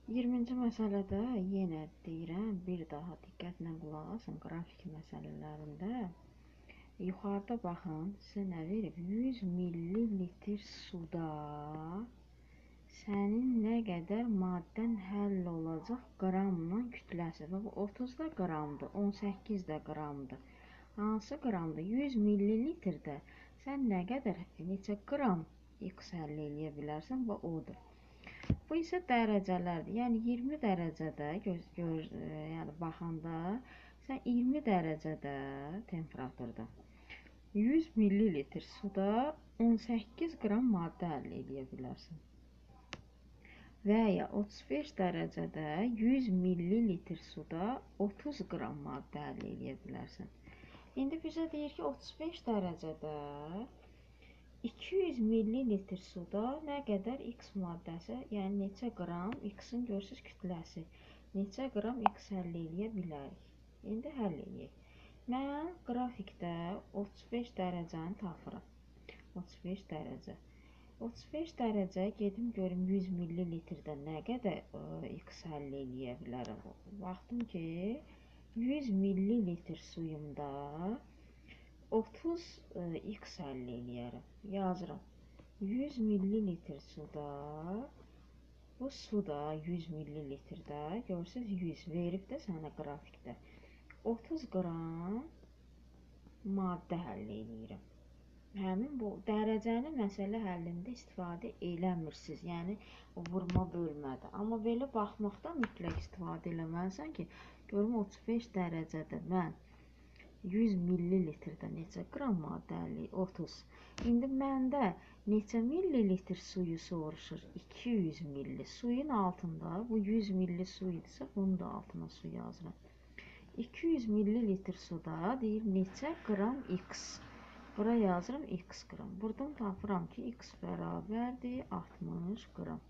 20-ci məsələdə yenə deyirəm, bir daha diqqətlə qulaq asın, qrafik məsələlərində. Yuxarıda baxın, sizə nə verib? 100 millilitr suda sənin nə qədər maddən həll olacaq qramla kütləsi. Və bu 30 da qramdır, 18 də qramdır. Hansı qramdır? 100 millilitrdə sən nə qədər, neçə qram X həll eləyə bilərsən və odur. Bu isə dərəcələrdir. Yəni 20 dərəcədə yəni baxanda sən 20 dərəcədə temperaturda 100 millilitr suda 18 qram maddə əldə edə bilərsən. Və ya 35 dərəcədə 100 millilitr suda 30 qram maddə əldə edə bilərsən. İndi bizə deyir ki, 35 dərəcədə 200 millilitr suda nə qədər X maddəsi, yəni neçə qram X-in görürsünüz kütləsi, neçə qram X həll eləyə bilərik. İndi həll eləyək. Mən qrafikdə 35 dərəcəni tapıram. 35 dərəcə. 35 dərəcə gedim görüm 100 millilitrdə nə qədər X həll eləyə bilərəm. Baxdım ki, 100 millilitr suyumda 30 X həll eləyərəm. Yazıram. 100 millilitr suda, bu suda 100 millilitrdə, görürsünüz 100 verib də sənə qrafikdə. 30 qram maddə həll eləyirəm. Həmin bu dərəcəni məsələ həllində istifadə eləmirsiniz. Yəni vurma bölmədə. Amma belə baxmaqda mütləq istifadə eləməlisən ki, görüm 35 dərəcədə mən 100 millilitrdə neçə qram maddə əldə 30. İndi məndə neçə millilitr suyu soruşur? 200 milli. Suyun altında bu 100 milli su idisə, bunun da altına su yazıram. 200 millilitr suda deyir neçə qram X. Bura yazıram X qram. Buradan tapıram ki, X bərabərdir 60 qram.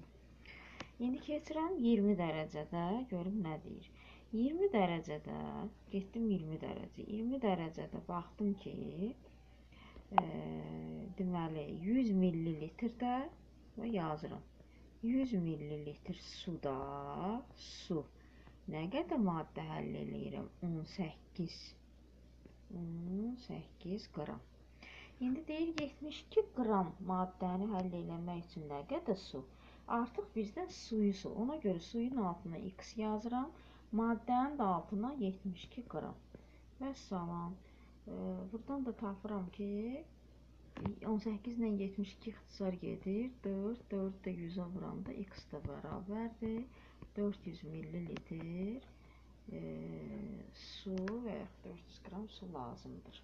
İndi keçirəm 20 dərəcədə, görüm nə deyir. 20 dərəcədə, getdim 20 dərəcə. 20 dərəcədə baxdım ki, deməli 100 millilitrdə və yazıram. 100 millilitr suda su. Nə qədər maddə həll eləyirəm? 18 qram. İndi deyir 72 qram maddəni həll eləmək üçün nə qədər su? Artıq bizdən suyu su. Ona görə suyun altına X yazıram. Maddənin də altına 72 qram. Və salam. Buradan da tapıram ki, 18 ilə 72 ixtisar gedir. 4 də 100-ə vuranda X də bərabərdir. 400 millilitr su və 400 qram su lazımdır.